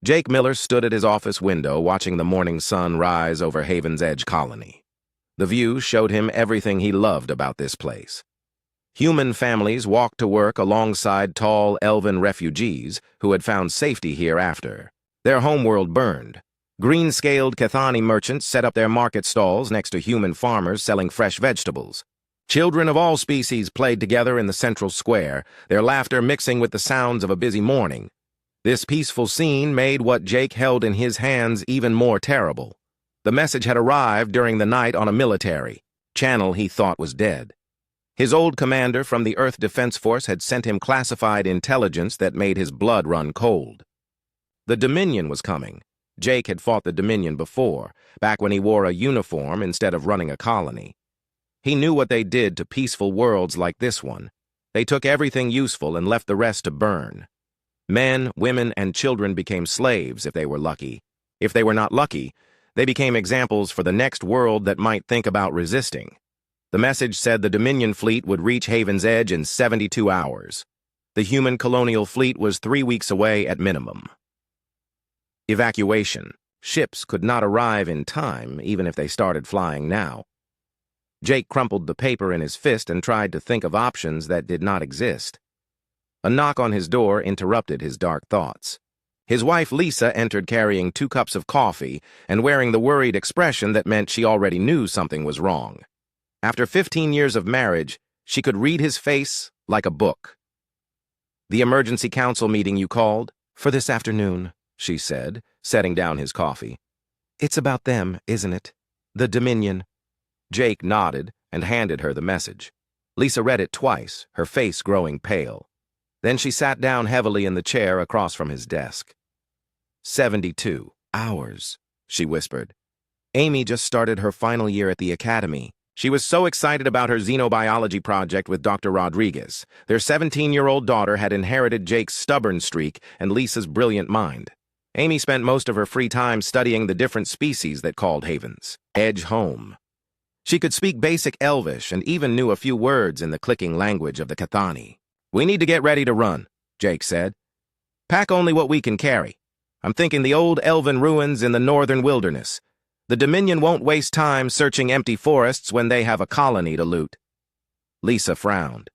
Jake Miller stood at his office window watching the morning sun rise over Haven's Edge Colony. The view showed him everything he loved about this place. Human families walked to work alongside tall elven refugees who had found safety here after. Their homeworld burned. Green-scaled Cathani merchants set up their market stalls next to human farmers selling fresh vegetables. Children of all species played together in the central square, their laughter mixing with the sounds of a busy morning. This peaceful scene made what Jake held in his hands even more terrible. The message had arrived during the night on a military channel he thought was dead. His old commander from the Earth Defense Force had sent him classified intelligence that made his blood run cold. The Dominion was coming. Jake had fought the Dominion before, back when he wore a uniform instead of running a colony. He knew what they did to peaceful worlds like this one. They took everything useful and left the rest to burn. Men, women, and children became slaves if they were lucky. If they were not lucky, they became examples for the next world that might think about resisting. The message said the Dominion fleet would reach Haven's Edge in 72 hours. The human colonial fleet was 3 weeks away at minimum. Evacuation. Ships could not arrive in time, even if they started flying now. Jake crumpled the paper in his fist and tried to think of options that did not exist. A knock on his door interrupted his dark thoughts. His wife Lisa entered carrying 2 cups of coffee and wearing the worried expression that meant she already knew something was wrong. After 15 years of marriage, she could read his face like a book. "The emergency council meeting you called?" "For this afternoon," she said, setting down his coffee. "It's about them, isn't it? The Dominion." Jake nodded and handed her the message. Lisa read it twice, her face growing pale. Then she sat down heavily in the chair across from his desk. 72 hours, she whispered. Amy just started her final year at the academy. She was so excited about her xenobiology project with Dr. Rodriguez. Their 17-year-old daughter had inherited Jake's stubborn streak and Lisa's brilliant mind. Amy spent most of her free time studying the different species that called Haven's Edge home. She could speak basic Elvish and even knew a few words in the clicking language of the Cathani. "We need to get ready to run," Jake said. "Pack only what we can carry. I'm thinking the old elven ruins in the northern wilderness. The Dominion won't waste time searching empty forests when they have a colony to loot." Lisa frowned.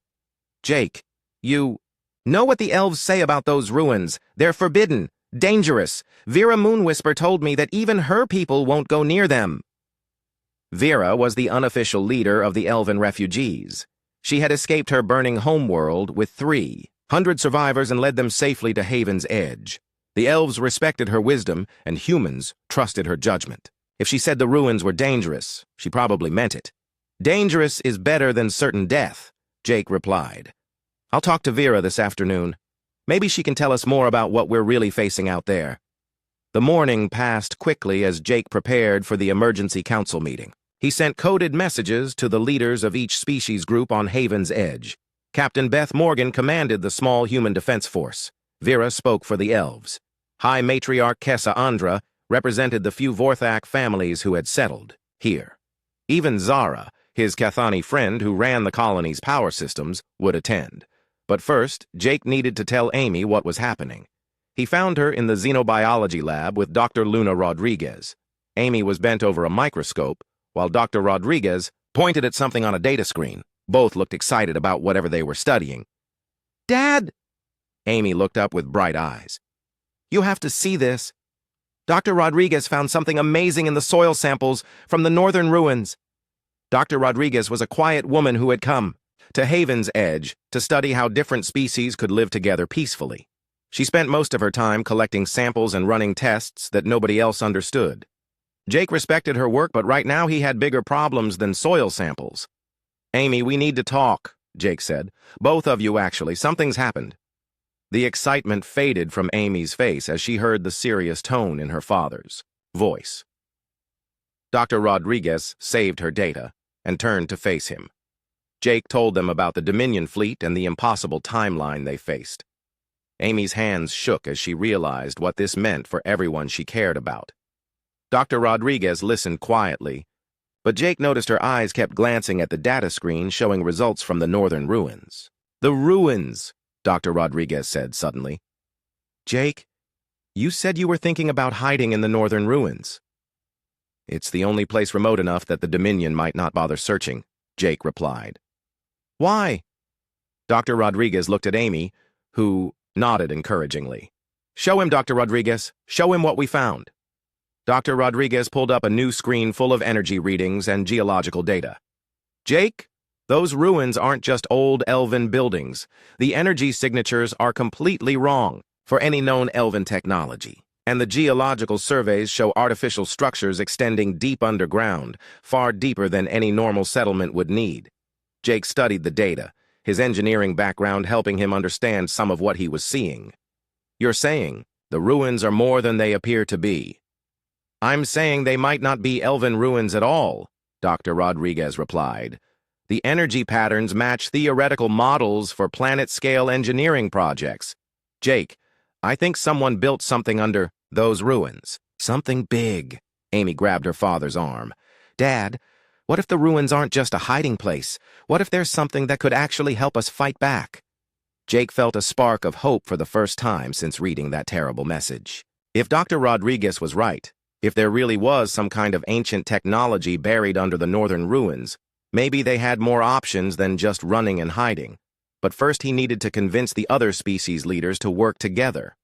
"Jake, you know what the elves say about those ruins. They're forbidden, dangerous. Vera Moonwhisper told me that even her people won't go near them." Vera was the unofficial leader of the elven refugees. She had escaped her burning homeworld with 300 survivors and led them safely to Haven's Edge. The elves respected her wisdom, and humans trusted her judgment. If she said the ruins were dangerous, she probably meant it. "Dangerous is better than certain death," Jake replied. "I'll talk to Vera this afternoon. Maybe she can tell us more about what we're really facing out there." The morning passed quickly as Jake prepared for the emergency council meeting. He sent coded messages to the leaders of each species group on Haven's Edge. Captain Beth Morgan commanded the small human defense force. Vera spoke for the elves. High Matriarch Kessa Andra represented the few Vorthak families who had settled here. Even Zara, his Cathani friend who ran the colony's power systems, would attend. But first, Jake needed to tell Amy what was happening. He found her in the xenobiology lab with Dr. Luna Rodriguez. Amy was bent over a microscope, while Dr. Rodriguez pointed at something on a data screen. Both looked excited about whatever they were studying. "Dad!" Amy looked up with bright eyes. "You have to see this. Dr. Rodriguez found something amazing in the soil samples from the northern ruins." Dr. Rodriguez was a quiet woman who had come to Haven's Edge to study how different species could live together peacefully. She spent most of her time collecting samples and running tests that nobody else understood. Jake respected her work, but right now he had bigger problems than soil samples. "Amy, we need to talk," Jake said. "Both of you, actually. Something's happened." The excitement faded from Amy's face as she heard the serious tone in her father's voice. Dr. Rodriguez saved her data and turned to face him. Jake told them about the Dominion fleet and the impossible timeline they faced. Amy's hands shook as she realized what this meant for everyone she cared about. Dr. Rodriguez listened quietly, but Jake noticed her eyes kept glancing at the data screen showing results from the northern ruins. "The ruins," Dr. Rodriguez said suddenly. "Jake, You said you were thinking about hiding in the northern ruins. It's the only place remote enough that the Dominion might not bother searching, Jake replied. Why? Dr. Rodriguez looked at Amy, who nodded encouragingly. Show him, Dr. Rodriguez. Show him what we found. Dr. Rodriguez pulled up a new screen full of energy readings and geological data. Jake, those ruins aren't just old elven buildings. The energy signatures are completely wrong for any known elven technology, and the geological surveys show artificial structures extending deep underground, far deeper than any normal settlement would need. Jake studied the data, his engineering background helping him understand some of what he was seeing. You're saying the ruins are more than they appear to be. I'm saying they might not be elven ruins at all, Dr. Rodriguez replied. The energy patterns match theoretical models for planet-scale engineering projects. Jake, I think someone built something under those ruins. Something big. Amy grabbed her father's arm. Dad, what if the ruins aren't just a hiding place? What if there's something that could actually help us fight back? Jake felt a spark of hope for the first time since reading that terrible message. If Dr. Rodriguez was right, if there really was some kind of ancient technology buried under the northern ruins, maybe they had more options than just running and hiding. But first he needed to convince the other species leaders to work together.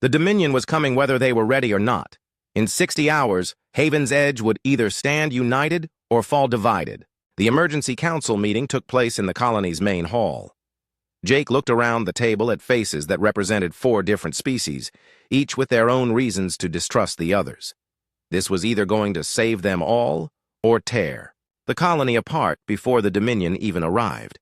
The Dominion was coming whether they were ready or not. In 60 hours, Haven's Edge would either stand united or fall divided. The emergency council meeting took place in the colony's main hall. Jake looked around the table at faces that represented 4 different species, each with their own reasons to distrust the others. This was either going to save them all or tear the colony apart before the Dominion even arrived.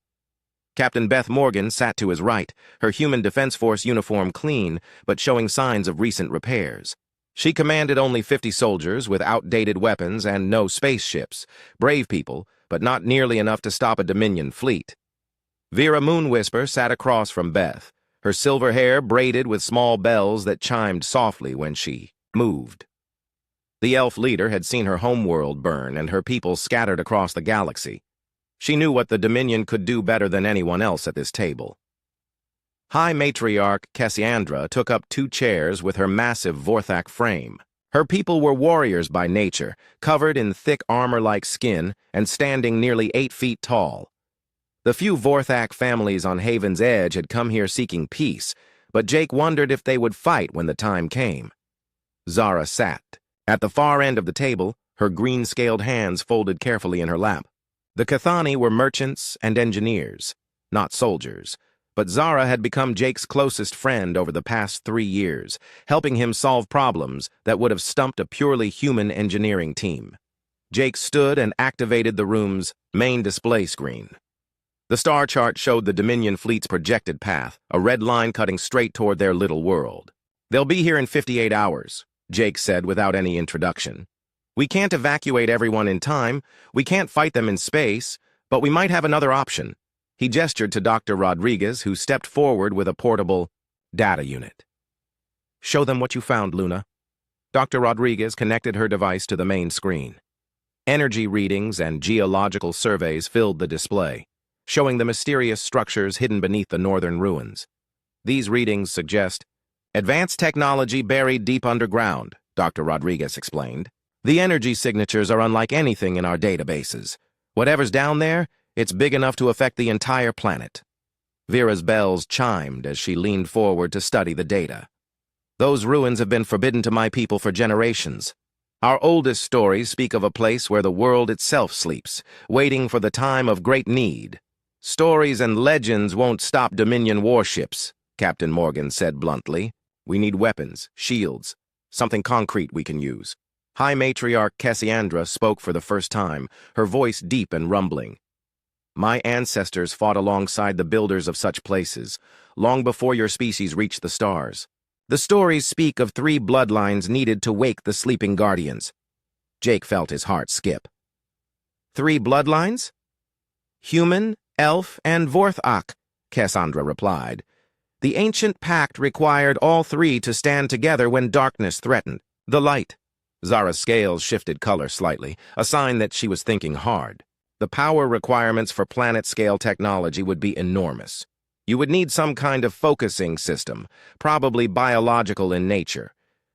Captain Beth Morgan sat to his right, her Human Defense Force uniform clean, but showing signs of recent repairs. She commanded only 50 soldiers with outdated weapons and no spaceships, brave people, but not nearly enough to stop a Dominion fleet. Vera Moonwhisper sat across from Beth, her silver hair braided with small bells that chimed softly when she moved. The elf leader had seen her homeworld burn and her people scattered across the galaxy. She knew what the Dominion could do better than anyone else at this table. High Matriarch Cassandra took up 2 chairs with her massive Vorthak frame. Her people were warriors by nature, covered in thick armor-like skin and standing nearly 8 feet tall. The few Vorthak families on Haven's Edge had come here seeking peace, but Jake wondered if they would fight when the time came. Zara sat. At the far end of the table, her green-scaled hands folded carefully in her lap. The Cathani were merchants and engineers, not soldiers, but Zara had become Jake's closest friend over the past 3 years, helping him solve problems that would have stumped a purely human engineering team. Jake stood and activated the room's main display screen. The star chart showed the Dominion fleet's projected path, a red line cutting straight toward their little world. They'll be here in 58 hours, Jake said without any introduction. We can't evacuate everyone in time, we can't fight them in space, but we might have another option. He gestured to Dr. Rodriguez, who stepped forward with a portable data unit. Show them what you found, Luna. Dr. Rodriguez connected her device to the main screen. Energy readings and geological surveys filled the display, showing the mysterious structures hidden beneath the northern ruins. These readings suggest advanced technology buried deep underground, Dr. Rodriguez explained. The energy signatures are unlike anything in our databases. Whatever's down there, it's big enough to affect the entire planet. Vera's bells chimed as she leaned forward to study the data. Those ruins have been forbidden to my people for generations. Our oldest stories speak of a place where the world itself sleeps, waiting for the time of great need. Stories and legends won't stop Dominion warships, Captain Morgan said bluntly. We need weapons, shields, something concrete we can use. High Matriarch Cassandra spoke for the first time, her voice deep and rumbling. My ancestors fought alongside the builders of such places, long before your species reached the stars. The stories speak of 3 bloodlines needed to wake the sleeping guardians. Jake felt his heart skip. 3 bloodlines? Human, elf, and Vorthak, Cassandra replied. The ancient pact required all 3 to stand together when darkness threatened. The light. Zara's scales shifted color slightly, a sign that she was thinking hard. The power requirements for planet-scale technology would be enormous. You would need some kind of focusing system, probably biological in nature.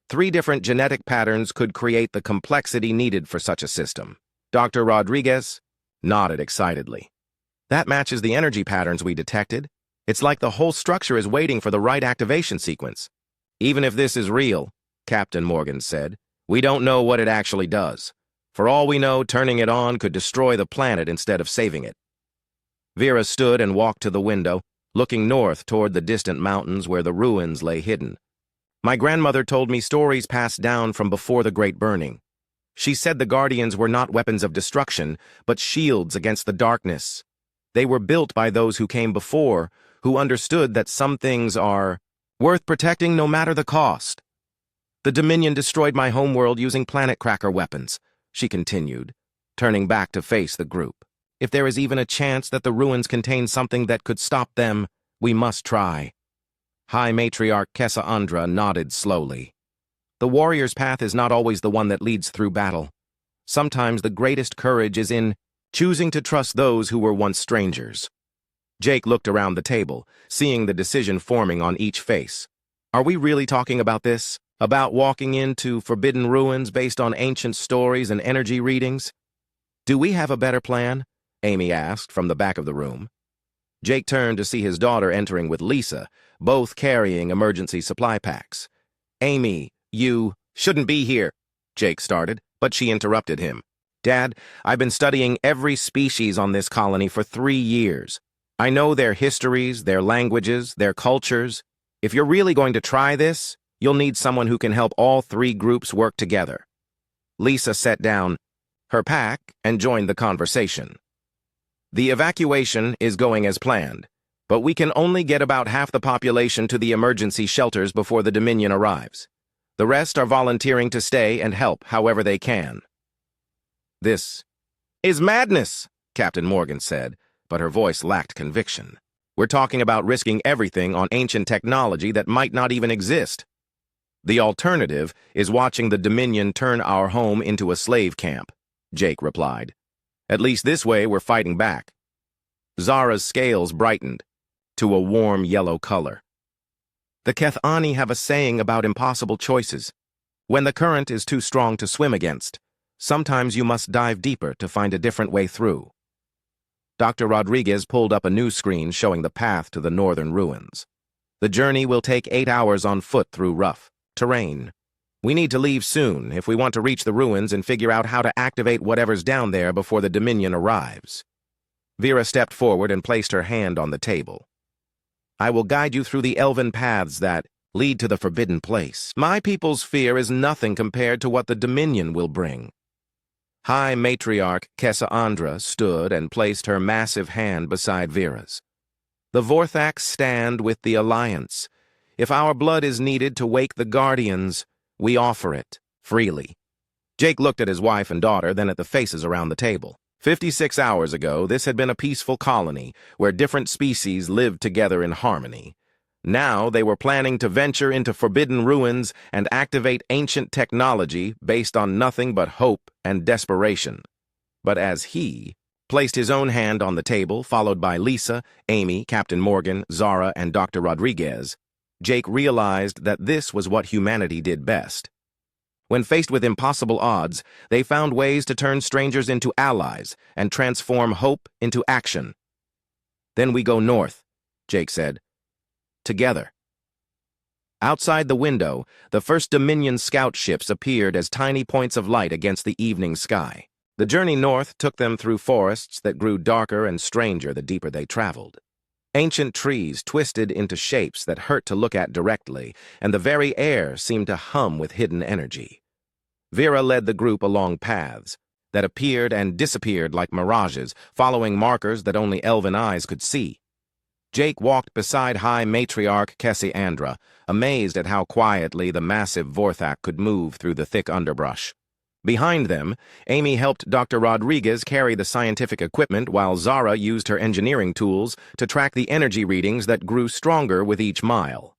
3 different genetic patterns could create the complexity needed for such a system. Dr. Rodriguez nodded excitedly. That matches the energy patterns we detected. It's like the whole structure is waiting for the right activation sequence. Even if this is real, Captain Morgan said, we don't know what it actually does. For all we know, turning it on could destroy the planet instead of saving it. Vera stood and walked to the window, looking north toward the distant mountains where the ruins lay hidden. My grandmother told me stories passed down from before the Great Burning. She said the Guardians were not weapons of destruction, but shields against the darkness. They were built by those who came before, who understood that some things are worth protecting no matter the cost. The Dominion destroyed my homeworld using planet cracker weapons, she continued, turning back to face the group. If there is even a chance that the ruins contain something that could stop them, we must try. High Matriarch Cassandra nodded slowly. The warrior's path is not always the one that leads through battle. Sometimes the greatest courage is in choosing to trust those who were once strangers. Jake looked around the table, seeing the decision forming on each face. Are we really talking about this? About walking into forbidden ruins based on ancient stories and energy readings? Do we have a better plan? Amy asked from the back of the room. Jake turned to see his daughter entering with Lisa, both carrying emergency supply packs. Amy, you shouldn't be here, Jake started, but she interrupted him. Dad, I've been studying every species on this colony for 3 years. I know their histories, their languages, their cultures. If you're really going to try this, you'll need someone who can help all 3 groups work together. Lisa set down her pack and joined the conversation. The evacuation is going as planned, but we can only get about half the population to the emergency shelters before the Dominion arrives. The rest are volunteering to stay and help however they can. This is madness, Captain Morgan said, but her voice lacked conviction. We're talking about risking everything on ancient technology that might not even exist. The alternative is watching the Dominion turn our home into a slave camp, Jake replied. At least this way we're fighting back. Zara's scales brightened to a warm yellow color. The Kethani have a saying about impossible choices. When the current is too strong to swim against, sometimes you must dive deeper to find a different way through. Dr. Rodriguez pulled up a new screen showing the path to the northern ruins. The journey will take 8 hours on foot through rough terrain. We need to leave soon if we want to reach the ruins and figure out how to activate whatever's down there before the Dominion arrives. Vera stepped forward and placed her hand on the table. I will guide you through the elven paths that lead to the forbidden place. My people's fear is nothing compared to what the Dominion will bring. High Matriarch Cassandra stood and placed her massive hand beside Vera's. The Vorthax stand with the Alliance. If our blood is needed to wake the Guardians, we offer it freely. Jake looked at his wife and daughter, then at the faces around the table. 56 hours ago, this had been a peaceful colony where different species lived together in harmony. Now they were planning to venture into forbidden ruins and activate ancient technology based on nothing but hope and desperation. But as he placed his own hand on the table, followed by Lisa, Amy, Captain Morgan, Zara, and Dr. Rodriguez, Jake realized that this was what humanity did best. When faced with impossible odds, they found ways to turn strangers into allies and transform hope into action. Then we go north, Jake said. Together. Outside the window, the first Dominion scout ships appeared as tiny points of light against the evening sky. The journey north took them through forests that grew darker and stranger the deeper they traveled. Ancient trees twisted into shapes that hurt to look at directly, and the very air seemed to hum with hidden energy. Vera led the group along paths that appeared and disappeared like mirages, following markers that only elven eyes could see. Jake walked beside High Matriarch Cassandra, amazed at how quietly the massive Vorthak could move through the thick underbrush. Behind them, Amy helped Dr. Rodriguez carry the scientific equipment while Zara used her engineering tools to track the energy readings that grew stronger with each mile.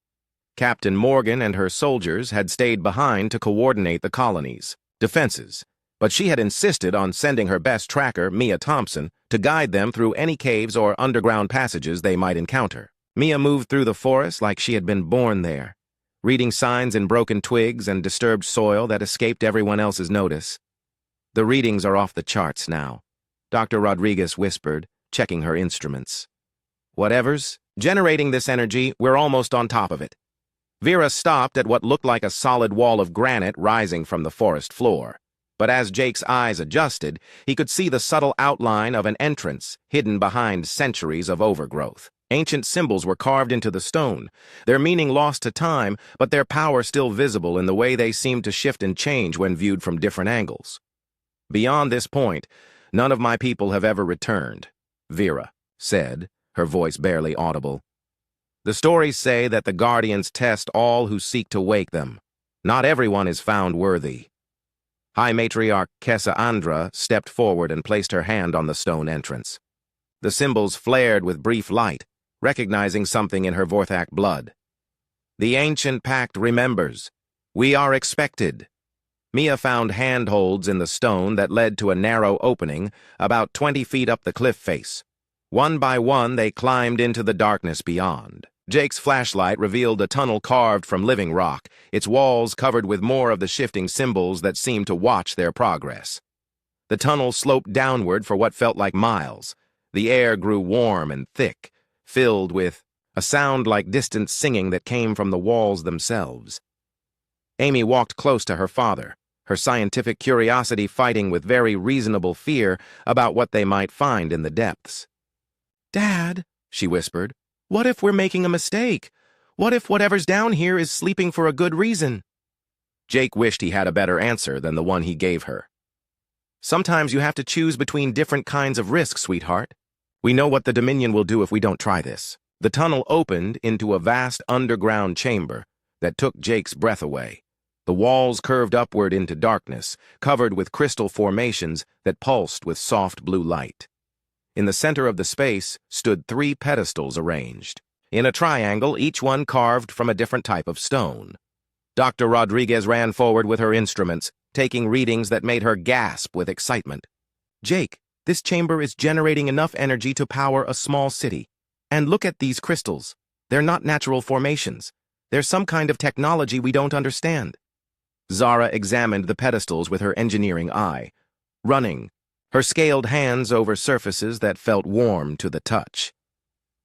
Captain Morgan and her soldiers had stayed behind to coordinate the colony's defenses, but she had insisted on sending her best tracker, Mia Thompson, to guide them through any caves or underground passages they might encounter. Mia moved through the forest like she had been born there, reading signs in broken twigs and disturbed soil that escaped everyone else's notice. The readings are off the charts now, Dr. Rodriguez whispered, checking her instruments. Whatever's generating this energy, we're almost on top of it. Vera stopped at what looked like a solid wall of granite rising from the forest floor. But as Jake's eyes adjusted, he could see the subtle outline of an entrance hidden behind centuries of overgrowth. Ancient symbols were carved into the stone, their meaning lost to time, but their power still visible in the way they seemed to shift and change when viewed from different angles. Beyond this point, none of my people have ever returned, Vera said, her voice barely audible. The stories say that the Guardians test all who seek to wake them. Not everyone is found worthy. High Matriarch Cassandra stepped forward and placed her hand on the stone entrance. The symbols flared with brief light, recognizing something in her Vorthak blood. The ancient pact remembers. We are expected. Mia found handholds in the stone that led to a narrow opening about 20 feet up the cliff face. One by one, they climbed into the darkness beyond. Jake's flashlight revealed a tunnel carved from living rock, its walls covered with more of the shifting symbols that seemed to watch their progress. The tunnel sloped downward for what felt like miles. The air grew warm and thick, filled with a sound like distant singing that came from the walls themselves. Amy walked close to her father, her scientific curiosity fighting with very reasonable fear about what they might find in the depths. "Dad," she whispered, "what if we're making a mistake? What if whatever's down here is sleeping for a good reason?" Jake wished he had a better answer than the one he gave her. "Sometimes you have to choose between different kinds of risks, sweetheart. We know what the Dominion will do if we don't try this." The tunnel opened into a vast underground chamber that took Jake's breath away. The walls curved upward into darkness, covered with crystal formations that pulsed with soft blue light. In the center of the space stood 3 pedestals arranged, in a triangle, each one carved from a different type of stone. Dr. Rodriguez ran forward with her instruments, taking readings that made her gasp with excitement. "Jake, this chamber is generating enough energy to power a small city. And look at these crystals. They're not natural formations. They're some kind of technology we don't understand." Zara examined the pedestals with her engineering eye, running her scaled hands over surfaces that felt warm to the touch.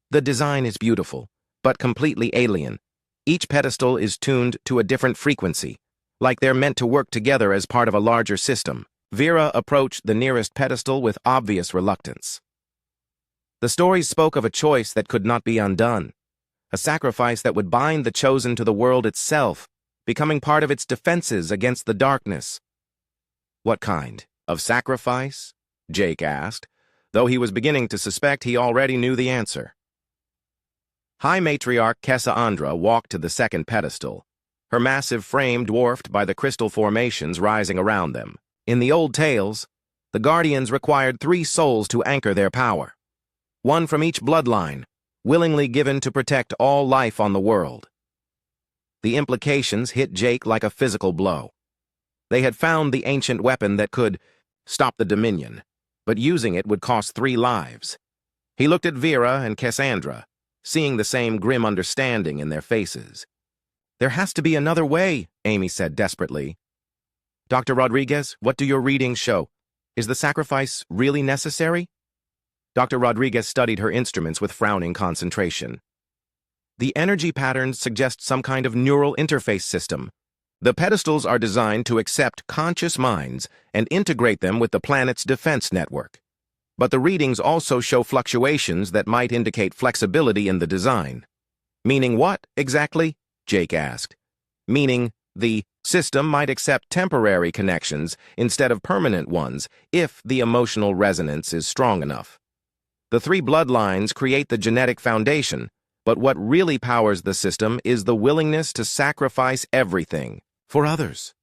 "The design is beautiful, but completely alien. Each pedestal is tuned to a different frequency, like they're meant to work together as part of a larger system." Vera approached the nearest pedestal with obvious reluctance. The stories spoke of a choice that could not be undone, a sacrifice that would bind the chosen to the world itself, becoming part of its defenses against the darkness. "What kind of sacrifice?" Jake asked, though he was beginning to suspect he already knew the answer. High Matriarch Cassandra walked to the second pedestal, her massive frame dwarfed by the crystal formations rising around them. In the old tales, the Guardians required 3 souls to anchor their power, one from each bloodline, willingly given to protect all life on the world. The implications hit Jake like a physical blow. They had found the ancient weapon that could stop the Dominion, but using it would cost 3 lives. He looked at Vera and Cassandra, seeing the same grim understanding in their faces. "There has to be another way," Amy said desperately. "Dr. Rodriguez, what do your readings show? Is the sacrifice really necessary?" Dr. Rodriguez studied her instruments with frowning concentration. "The energy patterns suggest some kind of neural interface system. The pedestals are designed to accept conscious minds and integrate them with the planet's defense network. But the readings also show fluctuations that might indicate flexibility in the design." "Meaning what, exactly?" Jake asked. "Meaning the system might accept temporary connections instead of permanent ones if the emotional resonance is strong enough. The 3 bloodlines create the genetic foundation, but what really powers the system is the willingness to sacrifice everything for others."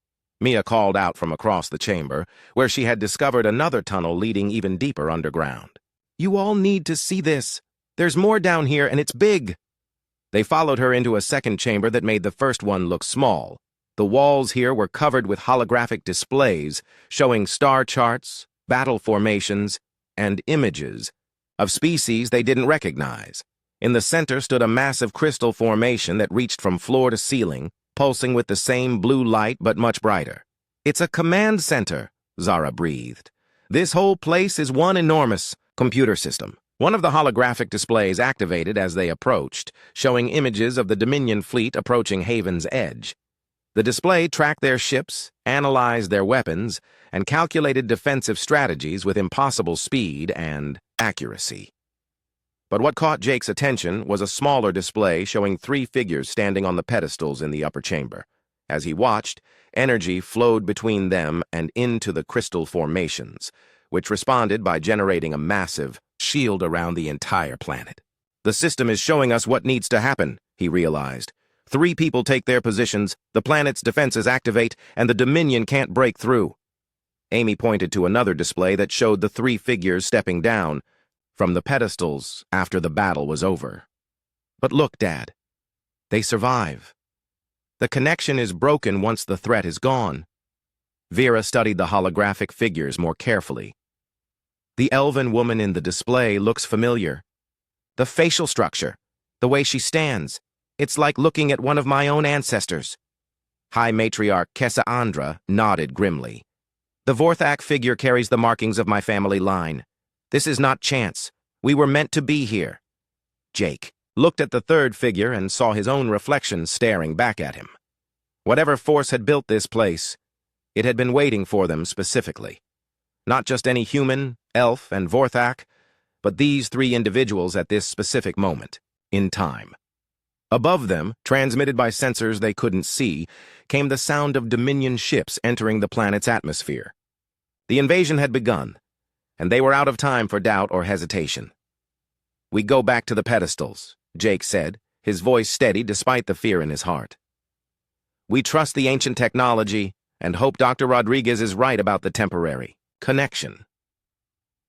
Mia called out from across the chamber, where she had discovered another tunnel leading even deeper underground. "You all need to see this. There's more down here, and it's big." They followed her into a second chamber that made the first one look small. The walls here were covered with holographic displays showing star charts, battle formations, and images of species they didn't recognize. In the center stood a massive crystal formation that reached from floor to ceiling, pulsing with the same blue light but much brighter. "It's a command center," Zara breathed. "This whole place is one enormous computer system." One of the holographic displays activated as they approached, showing images of the Dominion fleet approaching Haven's Edge. The display tracked their ships, analyzed their weapons, and calculated defensive strategies with impossible speed and accuracy. But what caught Jake's attention was a smaller display showing 3 figures standing on the pedestals in the upper chamber. As he watched, energy flowed between them and into the crystal formations, which responded by generating a massive shield around the entire planet. "The system is showing us what needs to happen," he realized. 3 people take their positions, the planet's defenses activate, and the Dominion can't break through. Amy pointed to another display that showed the 3 figures stepping down from the pedestals after the battle was over. "But look, Dad. They survive. The connection is broken once the threat is gone." Vera studied the holographic figures more carefully. The elven woman in the display looks familiar. The facial structure, the way she stands, it's like looking at one of my own ancestors. High Matriarch Cassandra nodded grimly. "The Vorthak figure carries the markings of my family line. This is not chance. We were meant to be here." Jake looked at the third figure and saw his own reflection staring back at him. Whatever force had built this place, it had been waiting for them specifically. Not just any human, elf, and Vorthak, but these 3 individuals at this specific moment, in time. Above them, transmitted by sensors they couldn't see, came the sound of Dominion ships entering the planet's atmosphere. The invasion had begun, and they were out of time for doubt or hesitation. "We go back to the pedestals," Jake said, his voice steady despite the fear in his heart. "We trust the ancient technology and hope Dr. Rodriguez is right about the temporary connection."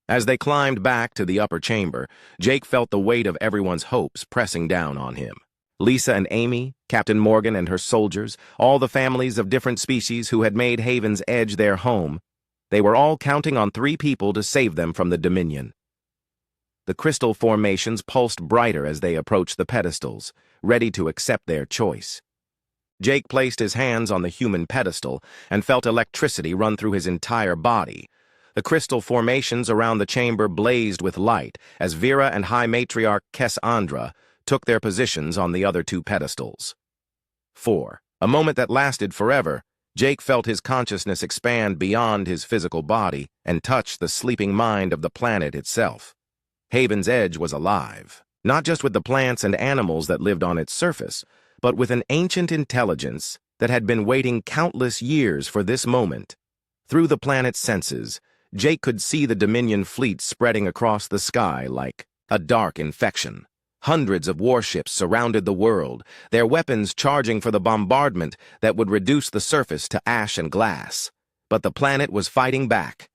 As they climbed back to the upper chamber, Jake felt the weight of everyone's hopes pressing down on him. Lisa and Amy, Captain Morgan and her soldiers, all the families of different species who had made Haven's Edge their home, they were all counting on 3 people to save them from the Dominion. The crystal formations pulsed brighter as they approached the pedestals, ready to accept their choice. Jake placed his hands on the human pedestal and felt electricity run through his entire body. The crystal formations around the chamber blazed with light as Vera and High Matriarch Cassandra took their positions on the other 2 pedestals. For a moment that lasted forever, Jake felt his consciousness expand beyond his physical body and touch the sleeping mind of the planet itself. Haven's Edge was alive, not just with the plants and animals that lived on its surface, but with an ancient intelligence that had been waiting countless years for this moment. Through the planet's senses, Jake could see the Dominion fleet spreading across the sky like a dark infection. Hundreds of warships surrounded the world, their weapons charging for the bombardment that would reduce the surface to ash and glass. But the planet was fighting back.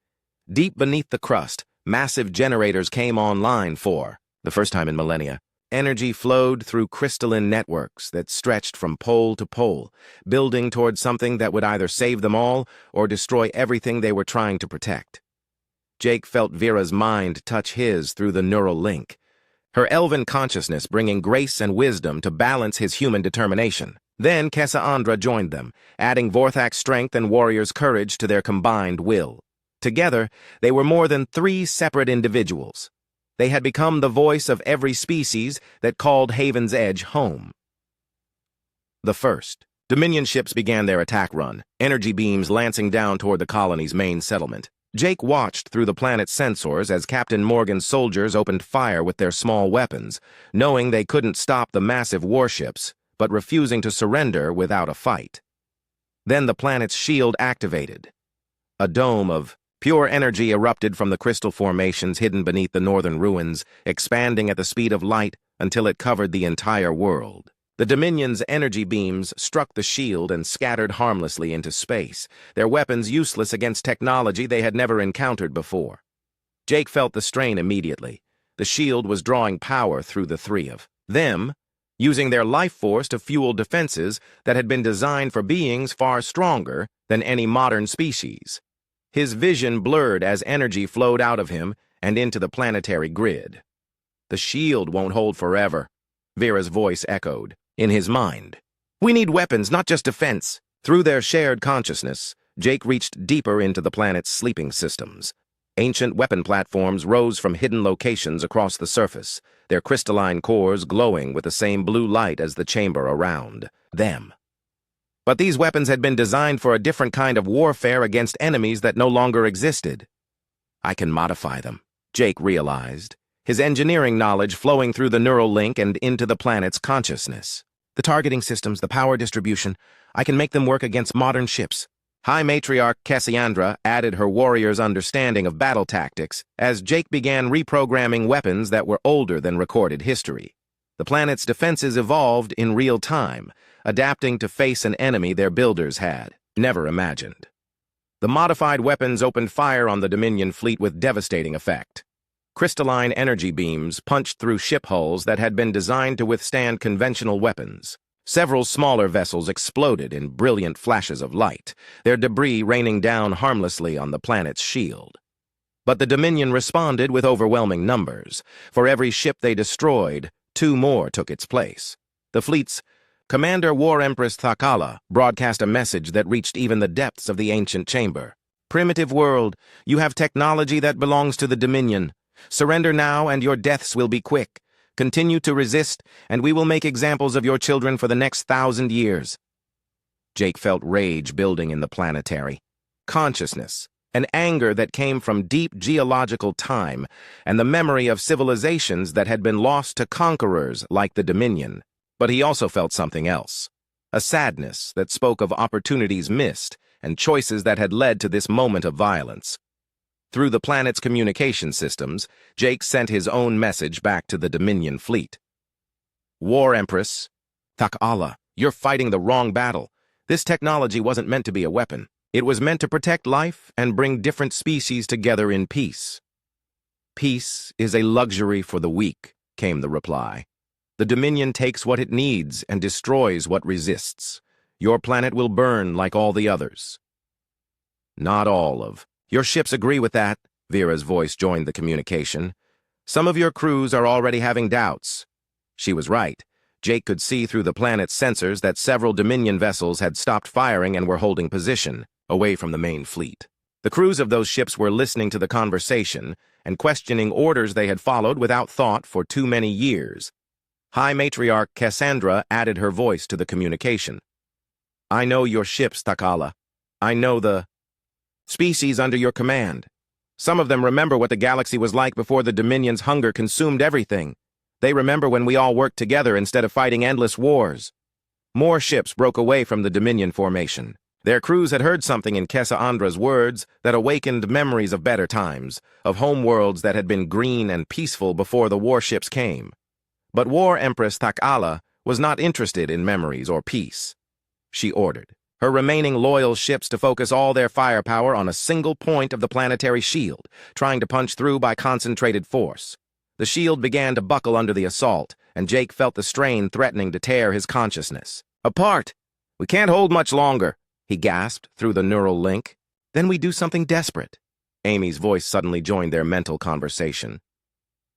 Deep beneath the crust, massive generators came online for the first time in millennia. Energy flowed through crystalline networks that stretched from pole to pole, building toward something that would either save them all or destroy everything they were trying to protect. Jake felt Vera's mind touch his through the neural link, her elven consciousness bringing grace and wisdom to balance his human determination. Then Cassandra joined them, adding Vorthak's strength and warrior's courage to their combined will. Together, they were more than 3 separate individuals. They had become the voice of every species that called Haven's Edge home. The first, Dominion ships began their attack run, energy beams lancing down toward the colony's main settlement. Jake watched through the planet's sensors as Captain Morgan's soldiers opened fire with their small weapons, knowing they couldn't stop the massive warships, but refusing to surrender without a fight. Then the planet's shield activated. A dome of pure energy erupted from the crystal formations hidden beneath the northern ruins, expanding at the speed of light until it covered the entire world. The Dominion's energy beams struck the shield and scattered harmlessly into space, their weapons useless against technology they had never encountered before. Jake felt the strain immediately. The shield was drawing power through the 3 of them, using their life force to fuel defenses that had been designed for beings far stronger than any modern species. His vision blurred as energy flowed out of him and into the planetary grid. The shield won't hold forever, Vera's voice echoed, in his mind. We need weapons, not just defense. Through their shared consciousness, Jake reached deeper into the planet's sleeping systems. Ancient weapon platforms rose from hidden locations across the surface, their crystalline cores glowing with the same blue light as the chamber around them. But these weapons had been designed for a different kind of warfare against enemies that no longer existed. I can modify them, Jake realized, his engineering knowledge flowing through the neural link and into the planet's consciousness. The targeting systems, the power distribution, I can make them work against modern ships. High Matriarch Cassandra added her warrior's understanding of battle tactics as Jake began reprogramming weapons that were older than recorded history. The planet's defenses evolved in real time, adapting to face an enemy their builders had never imagined. The modified weapons opened fire on the Dominion fleet with devastating effect. Crystalline energy beams punched through ship hulls that had been designed to withstand conventional weapons. Several smaller vessels exploded in brilliant flashes of light, their debris raining down harmlessly on the planet's shield. But the Dominion responded with overwhelming numbers. For every ship they destroyed, 2 more took its place. The fleet's Commander War Empress Thakala broadcast a message that reached even the depths of the ancient chamber. Primitive world, you have technology that belongs to the Dominion. Surrender now and your deaths will be quick. Continue to resist, and we will make examples of your children for the next 1,000 years. Jake felt rage building in the planetary. Consciousness, an anger that came from deep geological time, and the memory of civilizations that had been lost to conquerors like the Dominion. But he also felt something else. A sadness that spoke of opportunities missed and choices that had led to this moment of violence. Through the planet's communication systems, Jake sent his own message back to the Dominion fleet. War Empress, Thakala, you're fighting the wrong battle. This technology wasn't meant to be a weapon. It was meant to protect life and bring different species together in peace. Peace is a luxury for the weak, came the reply. The Dominion takes what it needs and destroys what resists. Your planet will burn like all the others. Not all of. Your ships agree with that, Vera's voice joined the communication. Some of your crews are already having doubts. She was right. Jake could see through the planet's sensors that several Dominion vessels had stopped firing and were holding position, away from the main fleet. The crews of those ships were listening to the conversation and questioning orders they had followed without thought for too many years. High Matriarch Cassandra added her voice to the communication. I know your ships, Thakala. I know the species under your command. Some of them remember what the galaxy was like before the Dominion's hunger consumed everything. They remember when we all worked together instead of fighting endless wars. More ships broke away from the Dominion formation. Their crews had heard something in Cassandra's words that awakened memories of better times, of homeworlds that had been green and peaceful before the warships came. But War Empress Thakala was not interested in memories or peace. She ordered her remaining loyal ships to focus all their firepower on a single point of the planetary shield, trying to punch through by concentrated force. The shield began to buckle under the assault, and Jake felt the strain threatening to tear his consciousness. Apart! We can't hold much longer, he gasped through the neural link. Then we do something desperate. Amy's voice suddenly joined their mental conversation.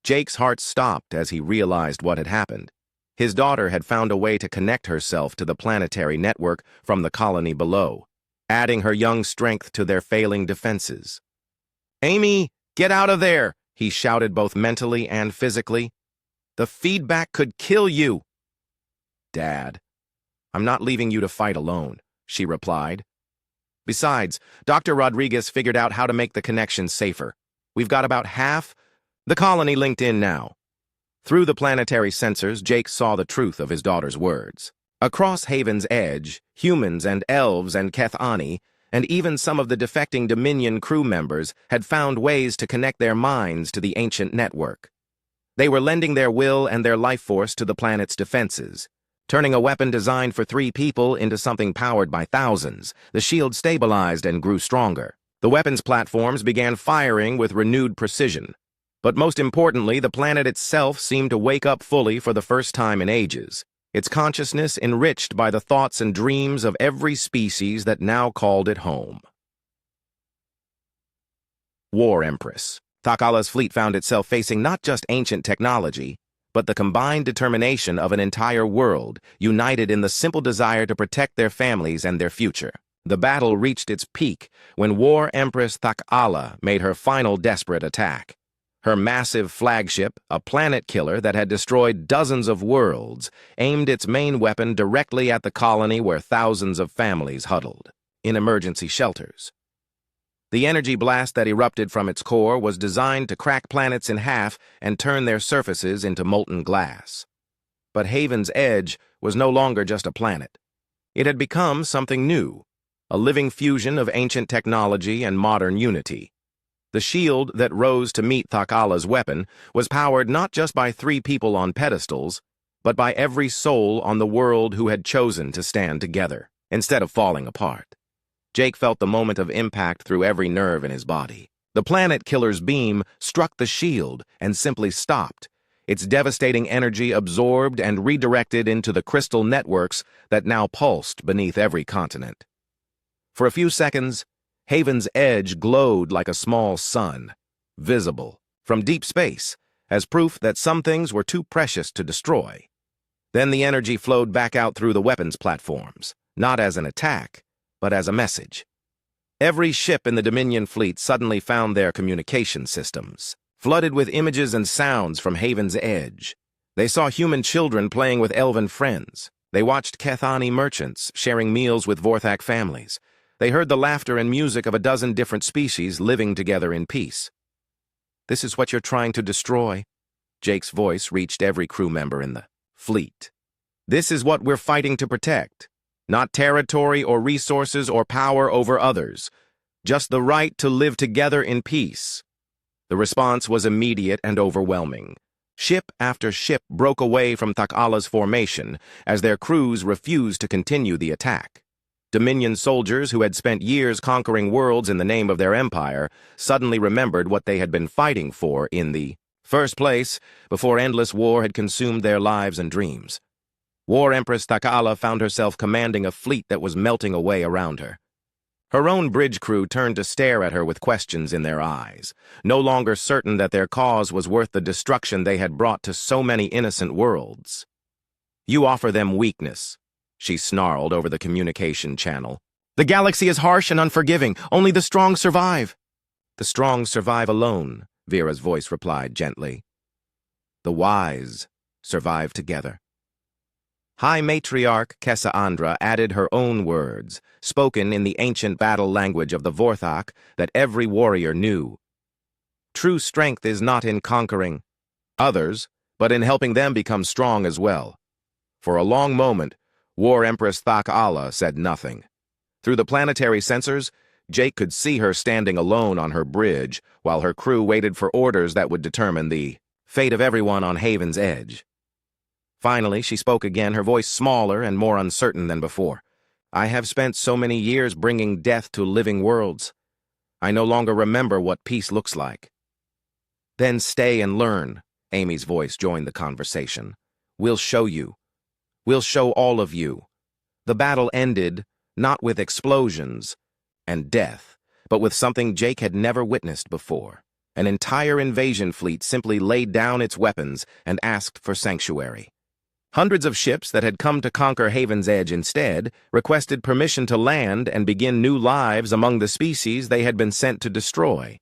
Jake's heart stopped as he realized what had happened. His daughter had found a way to connect herself to the planetary network from the colony below, adding her young strength to their failing defenses. Amy, get out of there, he shouted both mentally and physically. The feedback could kill you. Dad, I'm not leaving you to fight alone, she replied. Besides, Dr. Rodriguez figured out how to make the connection safer. We've got about half the colony linked in now. Through the planetary sensors, Jake saw the truth of his daughter's words. Across Haven's edge, humans and elves and Kethani, and even some of the defecting Dominion crew members had found ways to connect their minds to the ancient network. They were lending their will and their life force to the planet's defenses, turning a weapon designed for 3 people into something powered by thousands. The shield stabilized and grew stronger. The weapons platforms began firing with renewed precision. But most importantly, the planet itself seemed to wake up fully for the first time in ages, its consciousness enriched by the thoughts and dreams of every species that now called it home. War Empress. Thakala's fleet found itself facing not just ancient technology, but the combined determination of an entire world, united in the simple desire to protect their families and their future. The battle reached its peak when War Empress Thakala made her final desperate attack. Her massive flagship, a planet killer that had destroyed dozens of worlds, aimed its main weapon directly at the colony where thousands of families huddled in emergency shelters. The energy blast that erupted from its core was designed to crack planets in half and turn their surfaces into molten glass. But Haven's Edge was no longer just a planet. It had become something new, a living fusion of ancient technology and modern unity. The shield that rose to meet Thakala's weapon was powered not just by 3 people on pedestals, but by every soul on the world who had chosen to stand together, instead of falling apart. Jake felt the moment of impact through every nerve in his body. The planet killer's beam struck the shield and simply stopped, its devastating energy absorbed and redirected into the crystal networks that now pulsed beneath every continent. For a few seconds, Haven's Edge glowed like a small sun, visible from deep space, as proof that some things were too precious to destroy. Then the energy flowed back out through the weapons platforms, not as an attack, but as a message. Every ship in the Dominion fleet suddenly found their communication systems flooded with images and sounds from Haven's Edge. They saw human children playing with elven friends. They watched Kethani merchants sharing meals with Vorthak families. They heard the laughter and music of a dozen different species living together in peace. "This is what you're trying to destroy." Jake's voice reached every crew member in the fleet. "This is what we're fighting to protect. Not territory or resources or power over others, just the right to live together in peace." The response was immediate and overwhelming. Ship after ship broke away from Thakala's formation as their crews refused to continue the attack. Dominion soldiers who had spent years conquering worlds in the name of their empire suddenly remembered what they had been fighting for in the first place before endless war had consumed their lives and dreams. War Empress Thakala found herself commanding a fleet that was melting away around her. Her own bridge crew turned to stare at her with questions in their eyes, no longer certain that their cause was worth the destruction they had brought to so many innocent worlds. "You offer them weakness," she snarled over the communication channel. "The galaxy is harsh and unforgiving. Only the strong survive." "The strong survive alone," Vera's voice replied gently. "The wise survive together." High Matriarch Kessa added her own words, spoken in the ancient battle language of the Vorthak that every warrior knew. "True strength is not in conquering others, but in helping them become strong as well." For a long moment, War Empress Thakala said nothing. Through the planetary sensors, Jake could see her standing alone on her bridge while her crew waited for orders that would determine the fate of everyone on Haven's Edge. Finally, she spoke again, her voice smaller and more uncertain than before. "I have spent so many years bringing death to living worlds. I no longer remember what peace looks like." "Then stay and learn," Amy's voice joined the conversation. "We'll show you. We'll show all of you." The battle ended, not with explosions and death, but with something Jake had never witnessed before. An entire invasion fleet simply laid down its weapons and asked for sanctuary. Hundreds of ships that had come to conquer Haven's Edge instead requested permission to land and begin new lives among the species they had been sent to destroy.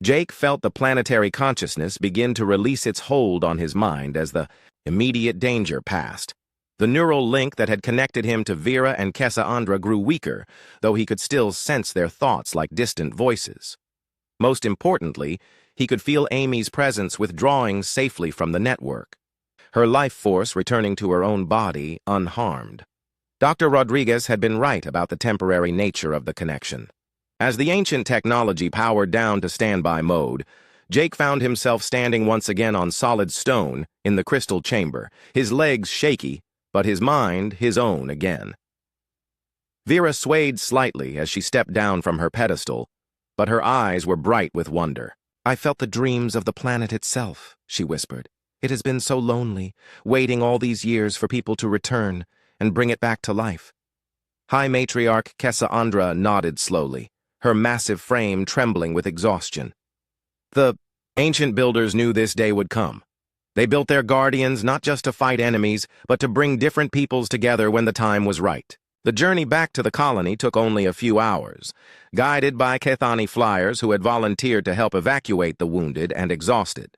Jake felt the planetary consciousness begin to release its hold on his mind as the immediate danger passed. The neural link that had connected him to Vera and Kessa grew weaker, though he could still sense their thoughts like distant voices. Most importantly, he could feel Amy's presence withdrawing safely from the network, her life force returning to her own body unharmed. Dr. Rodriguez had been right about the temporary nature of the connection. As the ancient technology powered down to standby mode, Jake found himself standing once again on solid stone in the crystal chamber, his legs shaky, but his mind his own again. Vera swayed slightly as she stepped down from her pedestal, but her eyes were bright with wonder. "I felt the dreams of the planet itself," she whispered. "It has been so lonely, waiting all these years for people to return and bring it back to life." High Matriarch Kessa nodded slowly, her massive frame trembling with exhaustion. "The Ancient builders knew this day would come. They built their guardians not just to fight enemies, but to bring different peoples together when the time was right. The journey back to the colony took only a few hours, guided by Kethani flyers who had volunteered to help evacuate the wounded and exhausted.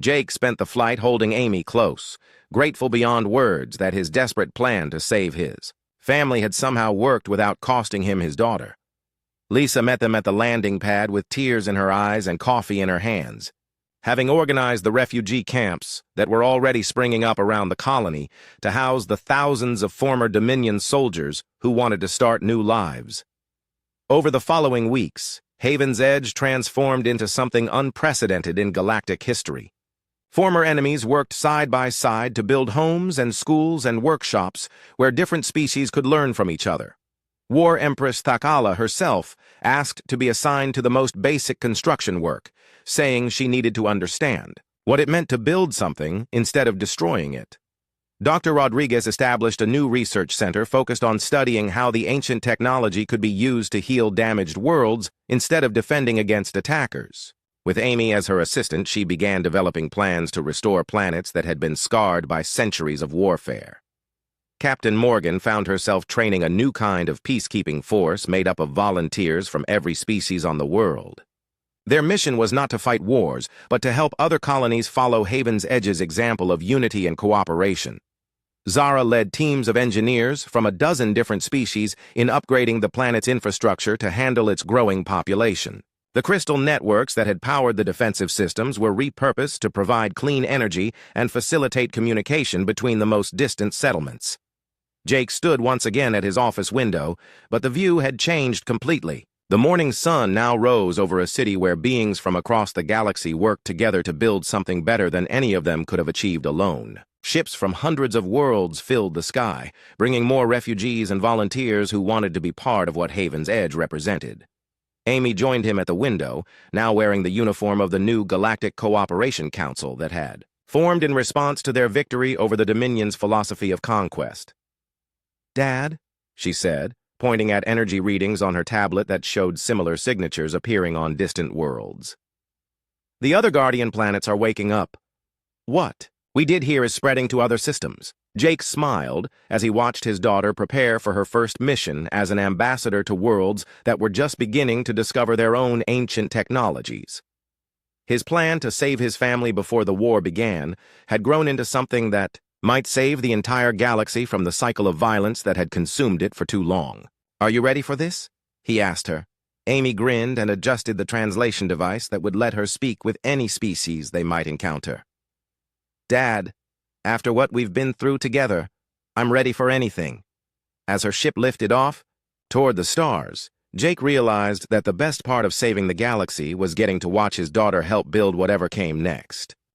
Jake spent the flight holding Amy close, grateful beyond words that his desperate plan to save his family had somehow worked without costing him his daughter. Lisa met them at the landing pad with tears in her eyes and coffee in her hands. Having organized the refugee camps that were already springing up around the colony to house the thousands of former Dominion soldiers who wanted to start new lives. Over the following weeks, Haven's Edge transformed into something unprecedented in galactic history. Former enemies worked side by side to build homes and schools and workshops where different species could learn from each other. War Empress Thakala herself asked to be assigned to the most basic construction work, saying she needed to understand what it meant to build something instead of destroying it. Dr. Rodriguez established a new research center focused on studying how the ancient technology could be used to heal damaged worlds instead of defending against attackers. With Amy as her assistant, she began developing plans to restore planets that had been scarred by centuries of warfare. Captain Morgan found herself training a new kind of peacekeeping force made up of volunteers from every species on the world. Their mission was not to fight wars, but to help other colonies follow Haven's Edge's example of unity and cooperation. Zara led teams of engineers from a dozen different species in upgrading the planet's infrastructure to handle its growing population. The crystal networks that had powered the defensive systems were repurposed to provide clean energy and facilitate communication between the most distant settlements. Jake stood once again at his office window, but the view had changed completely. The morning sun now rose over a city where beings from across the galaxy worked together to build something better than any of them could have achieved alone. Ships from hundreds of worlds filled the sky, bringing more refugees and volunteers who wanted to be part of what Haven's Edge represented. Amy joined him at the window, now wearing the uniform of the new Galactic Cooperation Council that had formed in response to their victory over the Dominion's philosophy of conquest. "Dad," she said, pointing at energy readings on her tablet that showed similar signatures appearing on distant worlds. "The other Guardian planets are waking up." "What we did here is spreading to other systems." Jake smiled as he watched his daughter prepare for her first mission as an ambassador to worlds that were just beginning to discover their own ancient technologies. His plan to save his family before the war began had grown into something that might save the entire galaxy from the cycle of violence that had consumed it for too long. "Are you ready for this?" he asked her. Amy grinned and adjusted the translation device that would let her speak with any species they might encounter. "Dad, after what we've been through together, I'm ready for anything." As her ship lifted off toward the stars, Jake realized that the best part of saving the galaxy was getting to watch his daughter help build whatever came next.